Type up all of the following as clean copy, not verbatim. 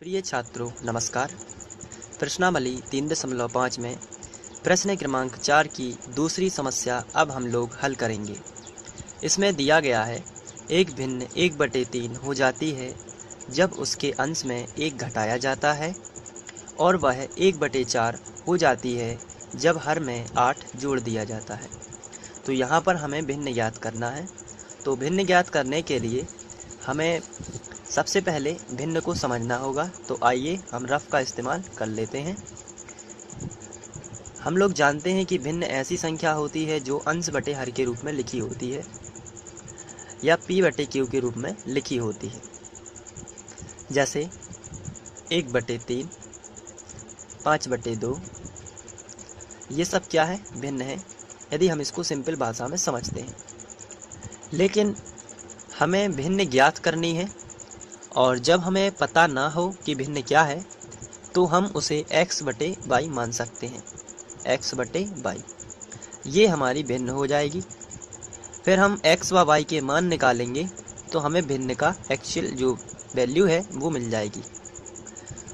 प्रिय छात्रों नमस्कार। प्रश्नावली 3.5 में प्रश्न क्रमांक 4 की दूसरी समस्या अब हम लोग हल करेंगे। इसमें दिया गया है एक भिन्न 1/3 हो जाती है जब उसके अंश में 1 घटाया जाता है और वह 1/4 हो जाती है जब हर में 8 जोड़ दिया जाता है। तो यहाँ पर हमें भिन्न ज्ञात करना है। तो भिन्न ज्ञात करने के लिए हमें सबसे पहले भिन्न को समझना होगा। तो आइए हम रफ का इस्तेमाल कर लेते हैं। हम लोग जानते हैं कि भिन्न ऐसी संख्या होती है जो अंश बटे हर के रूप में लिखी होती है या p/q के रूप में लिखी होती है। जैसे 1/3, 5/2, ये सब क्या है? भिन्न है, यदि हम इसको सिंपल भाषा में समझते हैं। लेकिन हमें भिन्न ज्ञात करनी है और जब हमें पता ना हो कि भिन्न क्या है तो हम उसे x/y मान सकते हैं। x/y ये हमारी भिन्न हो जाएगी। फिर हम x व y के मान निकालेंगे तो हमें भिन्न का एक्चुअल जो वैल्यू है वो मिल जाएगी।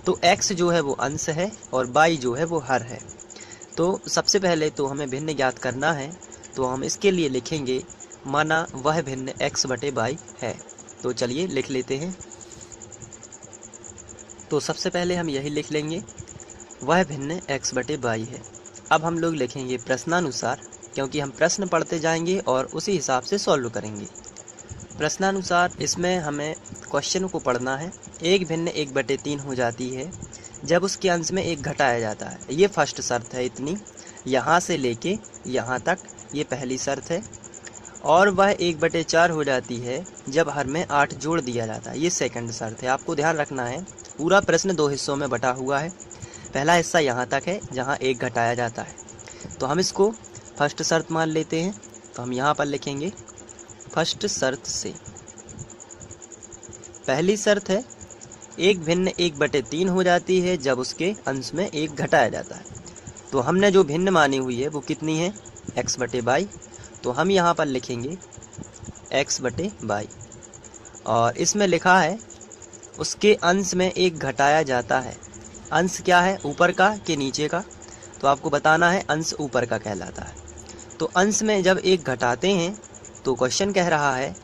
तो x जो है वो अंश है और y जो है वो हर है। तो सबसे पहले तो हमें भिन्न ज्ञात करना है, तो हम इसके लिए लिखेंगे माना वह भिन्न x/y है। तो चलिए लिख लेते हैं। तो सबसे पहले हम यही लिख लेंगे, वह भिन्न x/y है। अब हम लोग लिखेंगे प्रश्नानुसार, क्योंकि हम प्रश्न पढ़ते जाएंगे और उसी हिसाब से सॉल्व करेंगे। प्रश्नानुसार इसमें हमें क्वेश्चन को पढ़ना है। एक भिन्न 1/3 हो जाती है जब उसके अंश में 1 घटाया जाता है। ये फर्स्ट शर्त है, इतनी यहाँ से लेके यहाँ तक ये पहली शर्त है। और वह 1/4 हो जाती है जब हर में 8 जोड़ दिया जाता है। ये सेकंड शर्त है। आपको ध्यान रखना है पूरा प्रश्न 2 हिस्सों में बटा हुआ है। पहला हिस्सा यहाँ तक है जहाँ 1 घटाया जाता है, तो हम इसको फर्स्ट शर्त मान लेते हैं। तो हम यहाँ पर लिखेंगे फर्स्ट शर्त से। पहली शर्त है एक भिन्न 1/3 हो जाती है जब उसके अंश में 1 घटाया जाता है। तो हमने जो भिन्न मानी हुई है वो कितनी है? x/y। तो हम यहाँ पर लिखेंगे x/y और इसमें लिखा है उसके अंश में 1 घटाया जाता है। अंश क्या है? ऊपर का कि नीचे का? तो आपको बताना है अंश ऊपर का कहलाता है। तो अंश में जब 1 घटाते हैं तो क्वेश्चन कह रहा है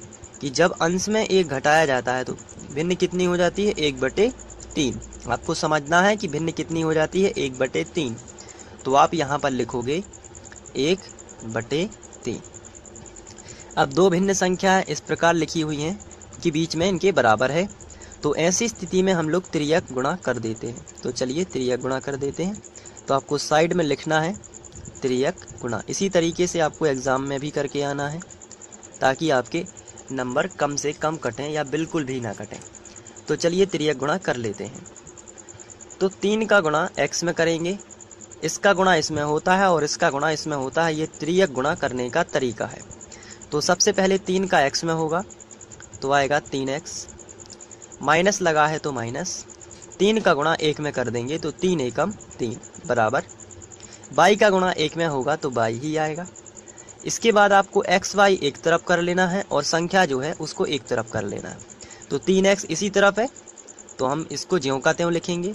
कि जब अंश में 1 घटाया जाता है तो भिन्न कितनी हो जाती है? 1/3। आपको समझना है कि भिन्न कितनी हो जाती है? 1/3। तो आप यहाँ पर लिखोगे 1/3। अब दो भिन्न संख्याएं इस प्रकार लिखी हुई हैं कि बीच में इनके बराबर है। तो ऐसी स्थिति में हम लोग त्रियक गुणा कर देते हैं। तो चलिए त्रियक गुणा कर देते हैं। तो आपको साइड में लिखना है त्रियक गुणा। इसी तरीके से आपको एग्ज़ाम में भी करके आना है ताकि आपके नंबर कम से कम कटें या बिल्कुल भी ना कटें। तो चलिए त्रियक गुणा कर लेते हैं। तो 3 का गुणा x में करेंगे, इसका गुणा इसमें होता है और इसका गुणा इसमें होता है। ये त्रियक गुणा करने का तरीका है। तो सबसे पहले 3 का x में होगा तो आएगा 3x, माइनस लगा है तो माइनस। 3 का गुणा 1 में कर देंगे तो 3 एकम 3 बराबर। y का गुणा 1 में होगा तो y ही आएगा। इसके बाद आपको x y एक तरफ कर लेना है और संख्या जो है उसको एक तरफ कर लेना है। तो 3x इसी तरफ है तो हम इसको ज्यों का त्यों लिखेंगे।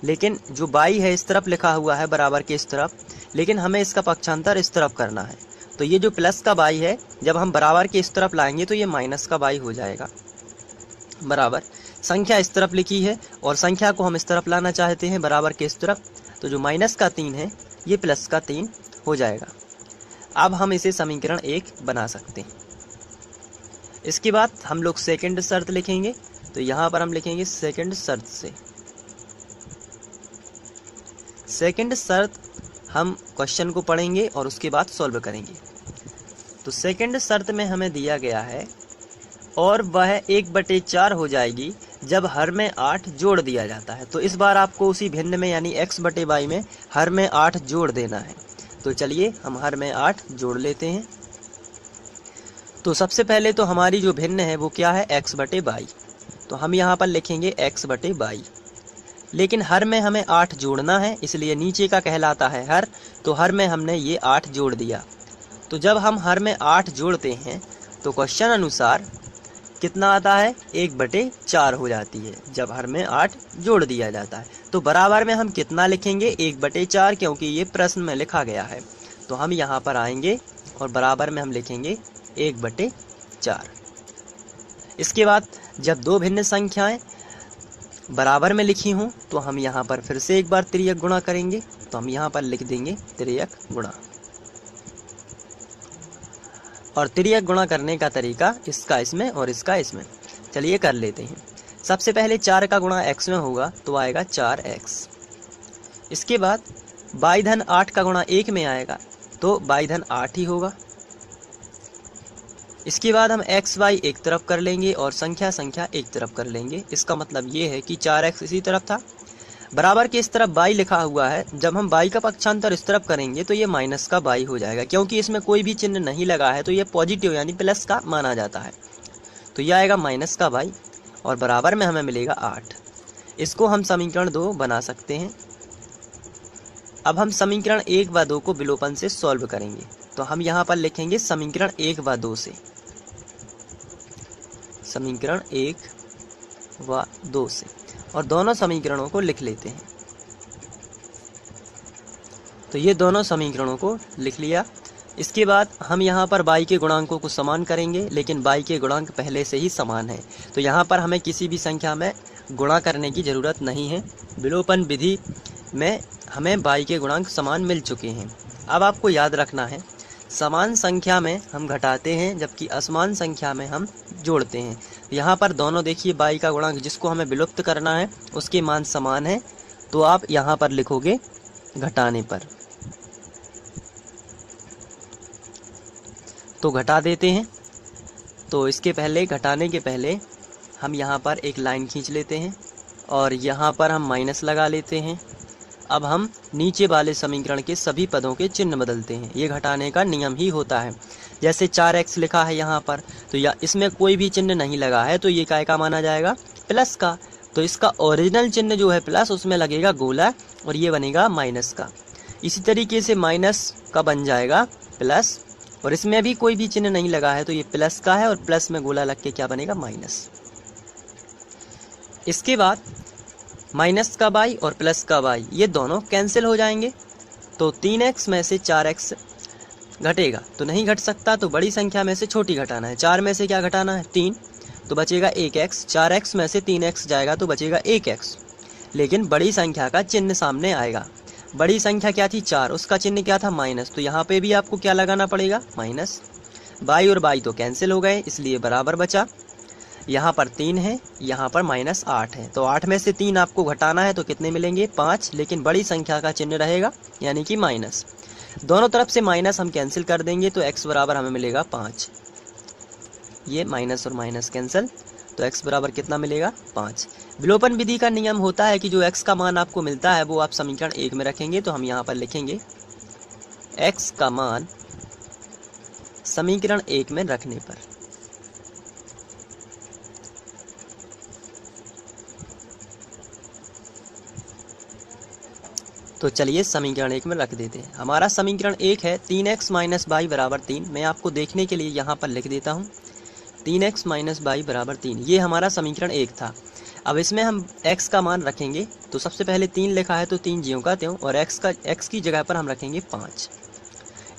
लेकिन जो y है इस तरफ लिखा हुआ है बराबर के इस तरफ, लेकिन हमें इसका पक्षांतर इस तरफ करना है। तो ये जो प्लस का y है जब हम बराबर के इस तरफ लाएंगे तो ये माइनस का y हो जाएगा बराबर। संख्या इस तरफ लिखी है और संख्या को हम इस तरफ लाना चाहते हैं बराबर के इस तरफ। तो जो माइनस का 3 है ये प्लस का 3 हो जाएगा। अब हम इसे समीकरण 1 बना सकते हैं। इसके बाद हम लोग सेकंड शर्त लिखेंगे। तो यहाँ पर हम लिखेंगे सेकंड शर्त से। सेकंड शर्त हम क्वेश्चन को पढ़ेंगे और उसके बाद सॉल्व करेंगे। तो सेकंड शर्त में हमें दिया गया है और वह 1/4 हो जाएगी जब हर में 8 जोड़ दिया जाता है। तो इस बार आपको उसी भिन्न में यानी x/y में हर में 8 जोड़ देना है। तो चलिए हम हर में 8 जोड़ लेते हैं। तो सबसे पहले तो हमारी जो भिन्न है वो क्या है? x/y। तो हम यहाँ पर लिखेंगे x/y। लेकिन हर में हमें 8 जोड़ना है, इसलिए नीचे का कहलाता है हर। तो हर में हमने ये 8 जोड़ दिया। तो जब हम हर में 8 जोड़ते हैं तो क्वेश्चन अनुसार कितना आता है, 1/4 हो जाती है जब हर में 8 जोड़ दिया जाता है। तो बराबर में हम कितना लिखेंगे, 1/4, क्योंकि ये प्रश्न में लिखा गया है। तो हम यहाँ पर आएंगे और बराबर में हम लिखेंगे 1/4। इसके बाद जब दो भिन्न संख्याएं बराबर में लिखी हूँ तो हम यहाँ पर फिर से एक बार तिर्यक गुणा करेंगे। तो हम यहाँ पर लिख देंगे तिर्यक गुणा। और तिर्यक गुणा करने का तरीका इसका इसमें और इसका इसमें। चलिए कर लेते हैं। सबसे पहले 4 का गुणा x में होगा तो आएगा 4x। इसके बाद y - 8 का गुणा 1 में आएगा तो y - 8 ही होगा। इसके बाद हम x y एक तरफ कर लेंगे और संख्या एक तरफ कर लेंगे। इसका मतलब ये है कि 4x इसी तरफ था, बराबर के इस तरफ y लिखा हुआ है। जब हम y का पक्षांतर इस तरफ करेंगे तो ये माइनस का y हो जाएगा, क्योंकि इसमें कोई भी चिन्ह नहीं लगा है तो ये पॉजिटिव यानी प्लस का माना जाता है। तो ये आएगा माइनस का y और बराबर में हमें मिलेगा 8। इसको हम समीकरण 2 बना सकते हैं। अब हम समीकरण 1 व 2 को विलोपन से सॉल्व करेंगे। तो हम यहाँ पर लिखेंगे समीकरण 1 व 2 से, समीकरण 1 व 2 से, और दोनों समीकरणों को लिख लेते हैं। तो ये दोनों समीकरणों को लिख लिया। इसके बाद हम यहाँ पर y के गुणांकों को समान करेंगे, लेकिन y के गुणांक पहले से ही समान है तो यहाँ पर हमें किसी भी संख्या में गुणा करने की ज़रूरत नहीं है। विलोपन विधि में हमें y के गुणांक समान मिल चुके हैं। अब आपको याद रखना है, समान संख्या में हम घटाते हैं जबकि असमान संख्या में हम जोड़ते हैं। यहाँ पर दोनों देखिए y का गुणांक जिसको हमें विलुप्त करना है उसके मान समान है, तो आप यहाँ पर लिखोगे घटाने पर। तो घटा देते हैं। तो इसके पहले घटाने के पहले हम यहाँ पर एक लाइन खींच लेते हैं और यहाँ पर हम माइनस लगा लेते हैं। अब हम नीचे वाले समीकरण के सभी पदों के चिन्ह बदलते हैं। ये घटाने का नियम ही होता है। जैसे 4x लिखा है यहाँ पर, तो या इसमें कोई भी चिन्ह नहीं लगा है तो ये काय का माना जाएगा, प्लस का। तो इसका ओरिजिनल चिन्ह जो है प्लस, उसमें लगेगा गोला और ये बनेगा माइनस का। इसी तरीके से माइनस का बन जाएगा प्लस, और इसमें भी कोई भी चिन्ह नहीं लगा है तो ये प्लस का है और प्लस में गोला लग के क्या बनेगा, माइनस। इसके बाद माइनस का y और प्लस का y ये दोनों कैंसिल हो जाएंगे। तो 3x में से 4x घटेगा तो नहीं घट सकता, तो बड़ी संख्या में से छोटी घटाना है। 4 में से क्या घटाना है, 3, तो बचेगा 1x। 4x में से 3x जाएगा तो बचेगा 1x। लेकिन बड़ी संख्या का चिन्ह सामने आएगा। बड़ी संख्या क्या थी, 4, उसका चिन्ह क्या था, माइनस। तो यहाँ पे भी आपको क्या लगाना पड़ेगा, माइनस। y और y तो कैंसिल हो गए, इसलिए बराबर बचा। यहाँ पर 3 है, यहाँ पर -8 है। तो 8 में से 3 आपको घटाना है तो कितने मिलेंगे, 5। लेकिन बड़ी संख्या का चिन्ह रहेगा यानी कि माइनस। दोनों तरफ से माइनस हम कैंसिल कर देंगे तो x बराबर हमें मिलेगा 5। ये माइनस और माइनस कैंसिल, तो x बराबर कितना मिलेगा, 5। विलोपन विधि का नियम होता है कि जो x का मान आपको मिलता है वो आप समीकरण 1 में रखेंगे। तो हम यहाँ पर लिखेंगे x का मान समीकरण 1 में रखने पर। तो चलिए समीकरण 1 में रख देते हैं। हमारा समीकरण 1 है 3x - y बराबर 3। मैं आपको देखने के लिए यहाँ पर लिख देता हूँ 3x - y बराबर 3। ये हमारा समीकरण 1 था। अब इसमें हम x का मान रखेंगे। तो सबसे पहले 3 लिखा है तो 3 ज्यों का त्यों, और x की जगह पर हम रखेंगे 5।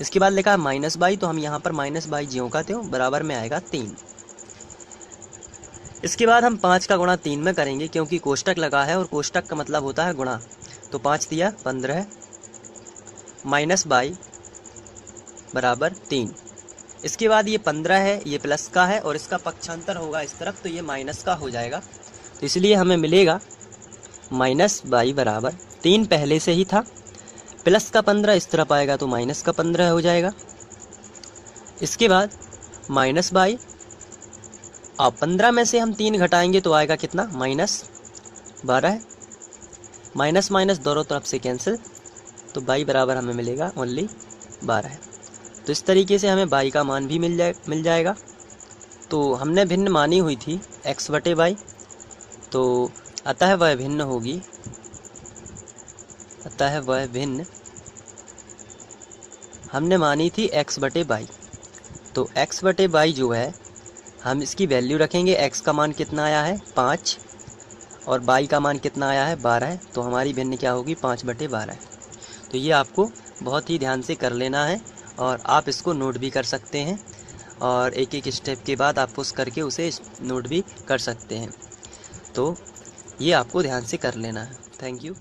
इसके बाद लिखा है -y, तो हम यहाँ पर -y ज्यों का त्यों बराबर में आएगा 3। इसके बाद हम 5 का गुणा 3 में करेंगे, क्योंकि कोष्टक लगा है और कोष्टक का मतलब होता है गुणा। तो 5 दिया 15 -y बराबर 3। इसके बाद ये 15 है, ये प्लस का है और इसका पक्षांतर होगा इस तरफ, तो ये माइनस का हो जाएगा। तो इसलिए हमें मिलेगा -y बराबर 3 पहले से ही था, प्लस का 15 इस तरफ आएगा तो माइनस का 15 हो जाएगा। इसके बाद -y, अब 15 में से हम 3 घटाएंगे तो आएगा कितना, -12। माइनस माइनस दोनों तरफ से कैंसिल, तो y बराबर हमें मिलेगा ओनली 12। तो इस तरीके से हमें y का मान भी मिल जाएगा। तो हमने भिन्न मानी हुई थी x/y, तो अतः वह भिन्न होगी, अतः वह भिन्न हमने मानी थी x/y। तो x/y जो है हम इसकी वैल्यू रखेंगे। x का मान कितना आया है 5 और y का मान कितना आया है 12, तो हमारी भिन्न क्या होगी 5/12। तो ये आपको बहुत ही ध्यान से कर लेना है और आप इसको नोट भी कर सकते हैं और एक एक स्टेप के बाद आप पुश करके उसे नोट भी कर सकते हैं। तो ये आपको ध्यान से कर लेना है। Thank you.